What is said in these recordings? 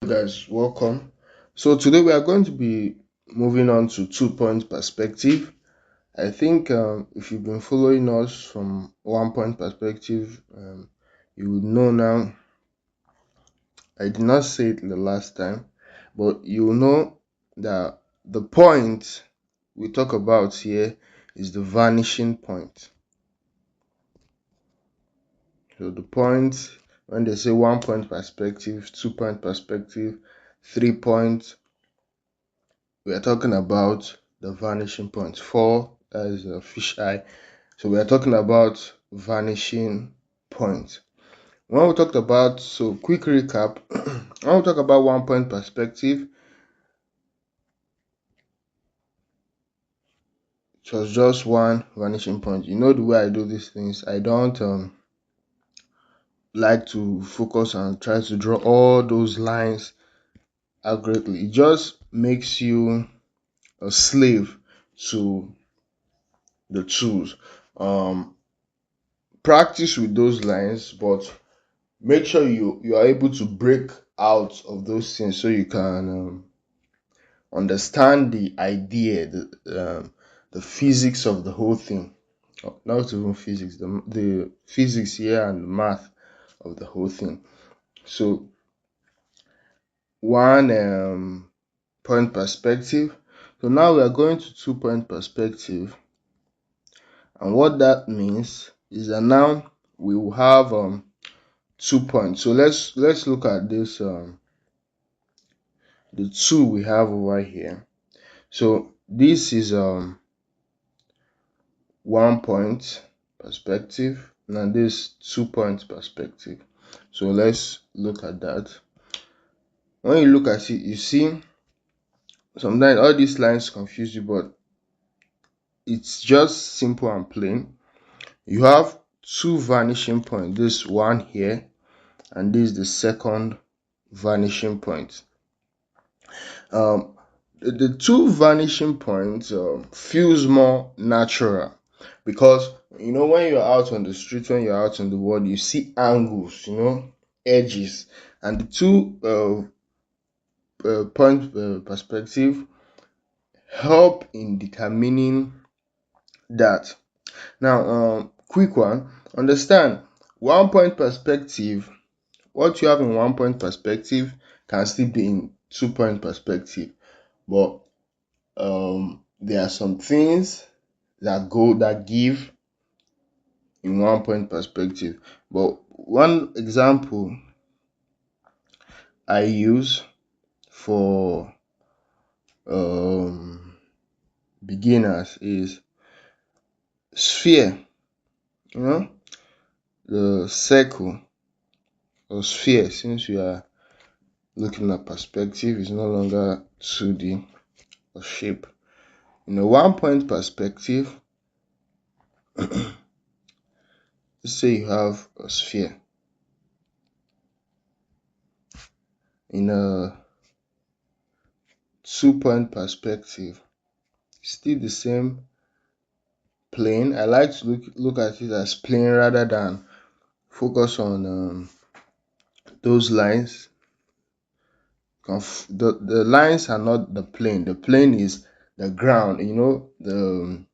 Guys, welcome. So today we are going to be moving on to 2 point perspective. I think if you've been following us from 1 point perspective, you would know now. I did not say it the last time, but you know that the point we talk about here is the vanishing point. So the point, when they say 1 point perspective, 2 point perspective, 3 point, we are talking about the vanishing point. 4, that is a fish eye. So we are talking about vanishing point. When we talked about, so quick recap, when we talk about 1 point perspective, it was just one vanishing point. You know the way I do these things, I don't like to focus and try to draw all those lines accurately. It just makes you a slave to the tools. Practice with those lines, but make sure you are able to break out of those things so you can understand the idea, the physics of the whole thing. Not even physics, the physics here and the math of the whole thing. So 1 point perspective. So now we are going to 2 point perspective, and what that means is that now we will have 2 points. So let's look at this the 2 we have over here. So this is 1 point perspective, and this 2 point perspective. So let's look at that. When you look at it, you see sometimes all these lines confuse you, but it's just simple and plain. You have 2 vanishing points, this one here and this is the second vanishing point. The 2 vanishing points feels more natural, because you know when you're out on the street, when you're out in the world, you see angles, edges, and the 2 point perspective help in determining that. Now, quick one, understand 1 point perspective. What you have in 1 point perspective can still be in 2 point perspective, but there are some things that give in 1 point perspective. But one example I use for beginners is sphere. The circle or sphere, since we are looking at perspective, is no longer 2D or shape. In a 1 point perspective, let's say you have a sphere. In a 2 point perspective, still the same plane. I like to look at it as plane rather than focus on those lines. The lines are not the plane. The plane is the ground, the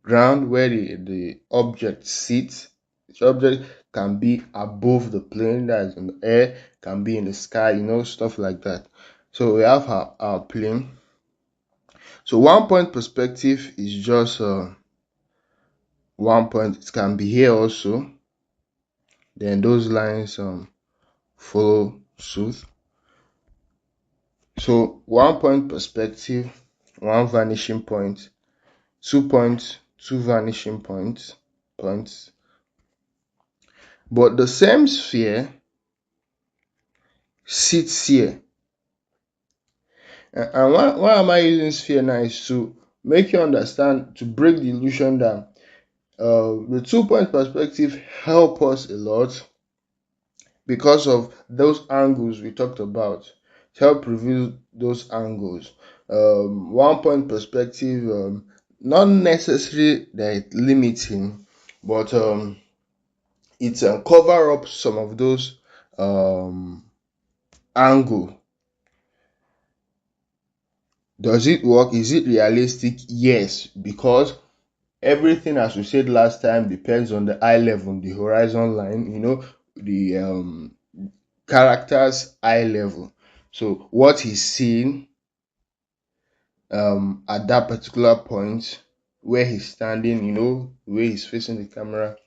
ground where the object sits. Each object can be above the plane, that is in the air, can be in the sky, stuff like that. So we have our plane. So 1 point perspective is just 1 point. It can be here also. Then those lines follow suit. So 1 point perspective, 1 vanishing point, 2 points, 2 vanishing points. But the same sphere sits here. And why am I using sphere now is to make you understand, to break the illusion that the 2 point perspective help us a lot because of those angles we talked about. To help reveal those angles. 1 point perspective, not necessarily that it's limiting, but it cover up some of those angle Does it work? Is it realistic? Yes, because everything, as we said last time, depends on the eye level, the horizon line, the character's eye level. So what he's seeing at that particular point where he's standing, where he's facing the camera,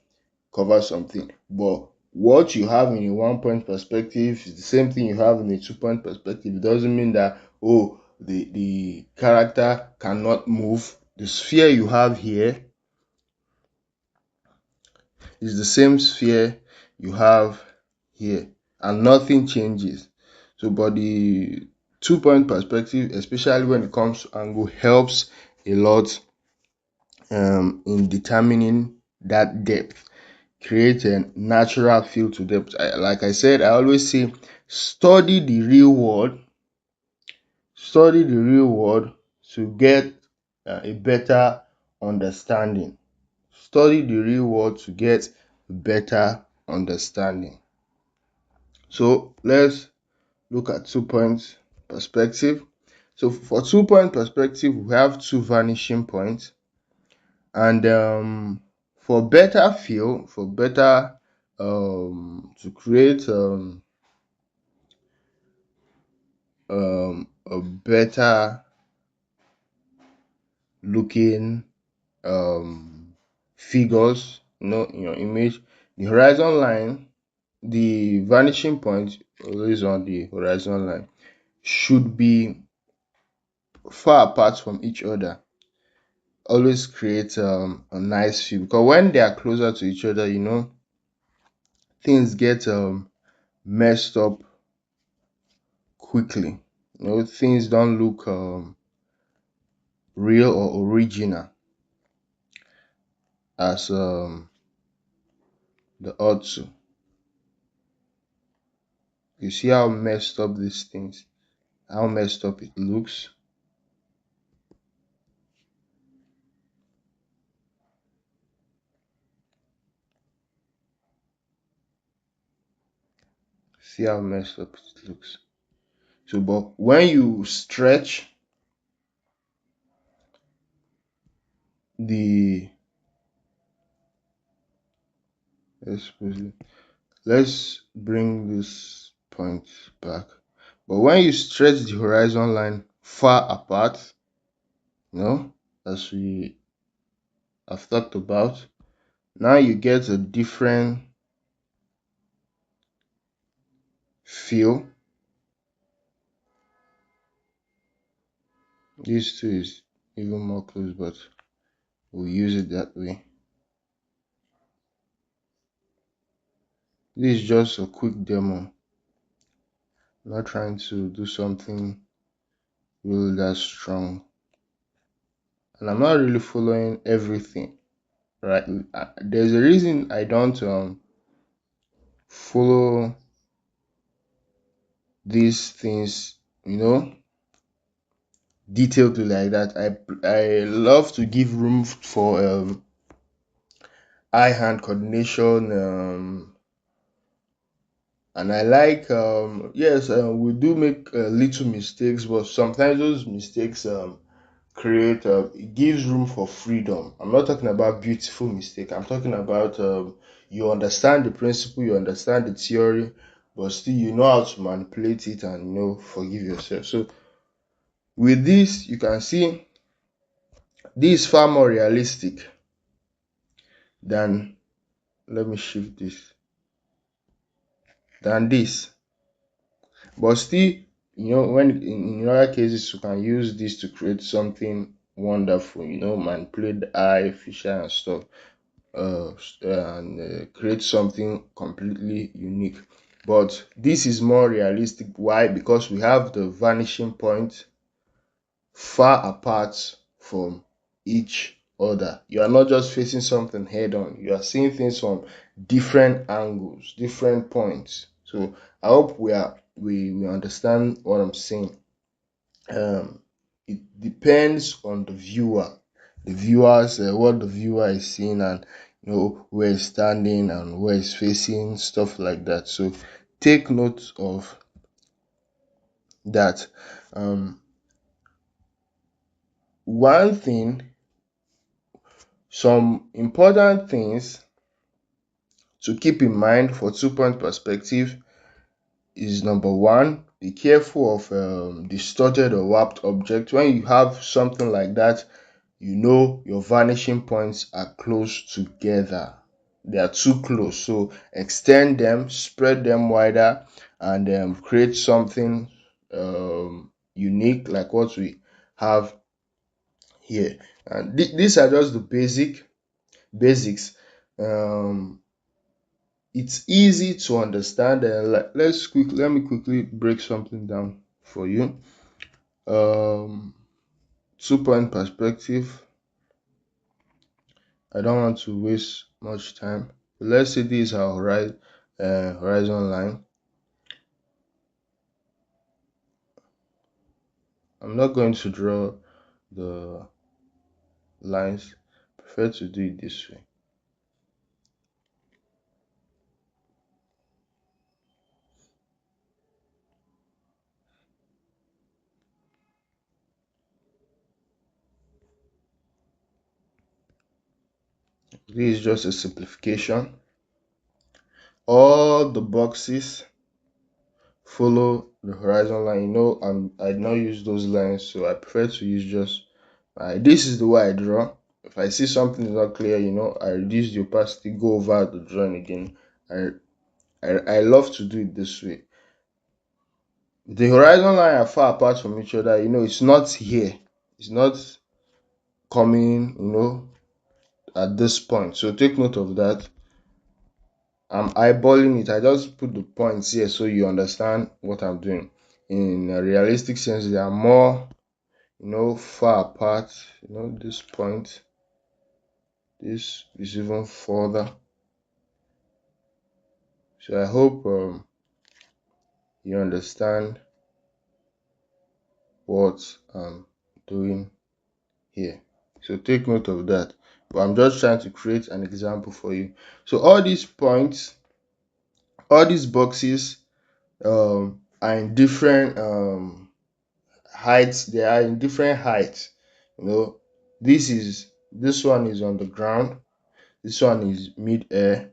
cover something. But what you have in a 1 point perspective is the same thing you have in a 2 point perspective. It doesn't mean that, oh, the character cannot move. The sphere you have here is the same sphere you have here, and nothing changes. So but the 2 point perspective, especially when it comes to angle, helps a lot in determining that depth, create a natural feel to depth. Like I said, I always say study the real world, to get a better understanding. Study the real world to get better understanding. So let's look at 2 point perspective. So for 2 point perspective, we have two vanishing points, and for better feel, to create a better looking figures, in your image, the horizon line, the vanishing point, always on the horizon line, should be far apart from each other. Always create a nice feel, because when they are closer to each other, things get messed up quickly. Things don't look real or original as the ought to. You see how messed up these things, how messed up it looks. See how messed up it looks. So, but when you stretch the, let's bring this point back. But when you stretch the horizon line far apart, as we have talked about, now you get a different feel. This two is even more close, but we'll use it that way. This is just a quick demo. I'm not trying to do something really that strong. And I'm not really following everything, right? There's a reason I don't follow these things, detailed like that. I love to give room for eye-hand coordination, and I like yes, we do make little mistakes, but sometimes those mistakes create it gives room for freedom. I'm not talking about beautiful mistake. I'm talking about you understand the principle, you understand the theory, but still you know how to manipulate it and forgive yourself. So with this, you can see this is far more realistic than, let me shift this, than this. But still, when in other cases you can use this to create something wonderful, manipulate the eye, fissure and stuff, and create something completely unique. But this is more realistic. Why? Because we have the vanishing point far apart from each other. You are not just facing something head on, you are seeing things from different angles, different points. So I hope we understand what I'm saying. It depends on the viewer, what the viewer is seeing, and where he's standing and where he's facing, stuff like that. So take note of that. one thing, some important things to keep in mind for 2 point perspective is: number one, be careful of distorted or warped objects. When you have something like that, you know your vanishing points are close together. They are too close. So extend them, spread them wider, and create something unique like what we have here. And these are just the basics. Um, it's easy to understand. Let me quickly break something down for you. Um, 2 point perspective. I don't want to waste much time. Let's say this is our horizon line. I'm not going to draw the lines. I prefer to do it this way. This is just a simplification. All the boxes follow the horizon line. I do not use those lines, so I prefer to use just this is the way I draw. If I see something is not clear, I reduce the opacity, go over the drawing again. I love to do it this way. The horizon line are far apart from each other. It's not here. It's not coming, at this point. So take note of that. I'm eyeballing it. I just put the points here so you understand what I'm doing. In a realistic sense, they are more, far apart. This point, this is even further. So I hope you understand what I'm doing here. So take note of that. But I'm just trying to create an example for you. So all these points, all these boxes are in different heights. They are in different heights. This one is on the ground. This one is mid-air.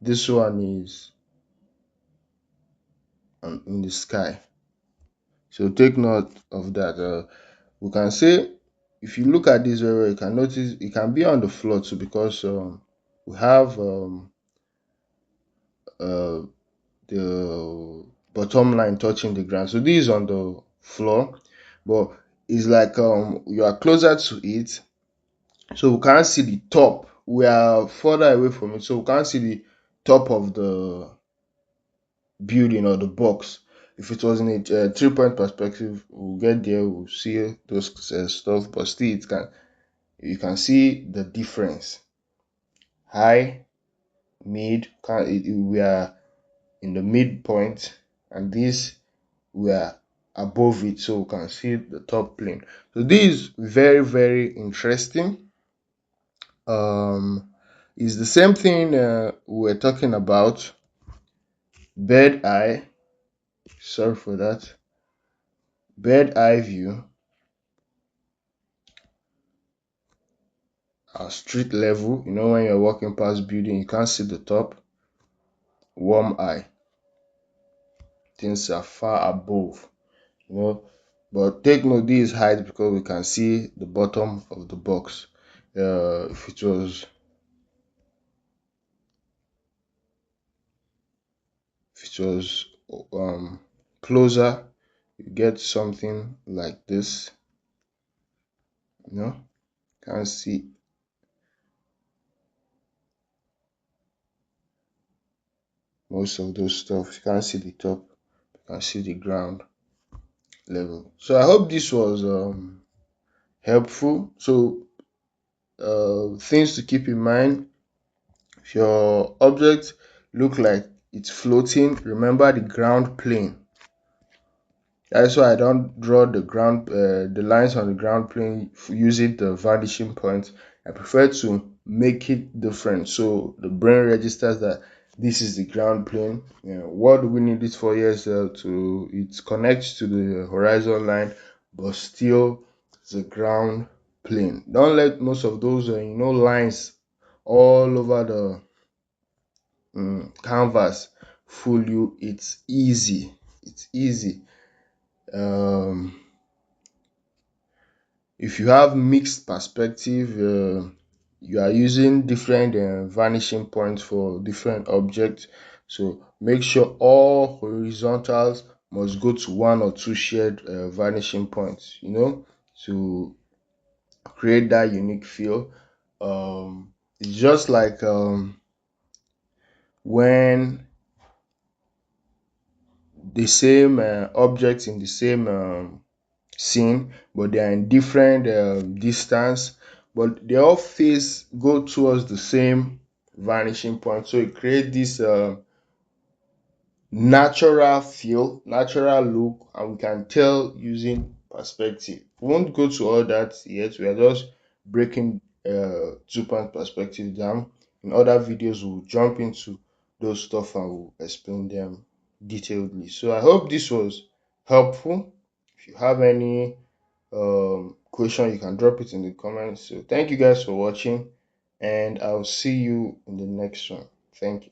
This one is in the sky. So take note of that. We can say, if you look at this very well, you can notice it can be on the floor too, because we have uh, the bottom line touching the ground. So this is on the floor, but it's like you are closer to it, so we can't see the top. We are further away from it, so we can't see the top of the building or the box. If it was in a 3 point perspective, we'll get there, we'll see those stuff, but still you can see the difference. High, mid, we are in the midpoint, and this we are above it, so we can see the top plane. So this is very, very interesting. Is the same thing we're talking about bird eye. Sorry for that. Bird eye view, street level. When you're walking past building, you can't see the top. Warm eye, things are far above. But take note, this is height because we can see the bottom of the box. If it was closer, you get something like this. Can't see most of those stuff. You can't see the top, you can see the ground level. So I hope this was helpful. So things to keep in mind: if your object look like it's floating, remember the ground plane. That's why I don't draw the lines on the ground plane using the vanishing point. I prefer to make it different, so the brain registers that this is the ground plane. What do we need it for? Yes, to it connects to the horizon line, but still the ground plane. Don't let most of those lines all over the canvas fool you. It's easy. It's easy. um if you have mixed perspective, you are using different vanishing points for different objects, so make sure all horizontals must go to one or two shared vanishing points, to create that unique feel. It's just like when the same objects in the same scene, but they are in different distance, but they all face go towards the same vanishing point, so it creates this natural feel, natural look, and we can tell using perspective. We won't go to all that yet. We are just breaking two-point perspective down. In other videos, we'll jump into those stuff and we'll explain them detailedly. So I hope this was helpful. If you have any question, you can drop it in the comments. So thank you guys for watching, and I'll see you in the next one. Thank you.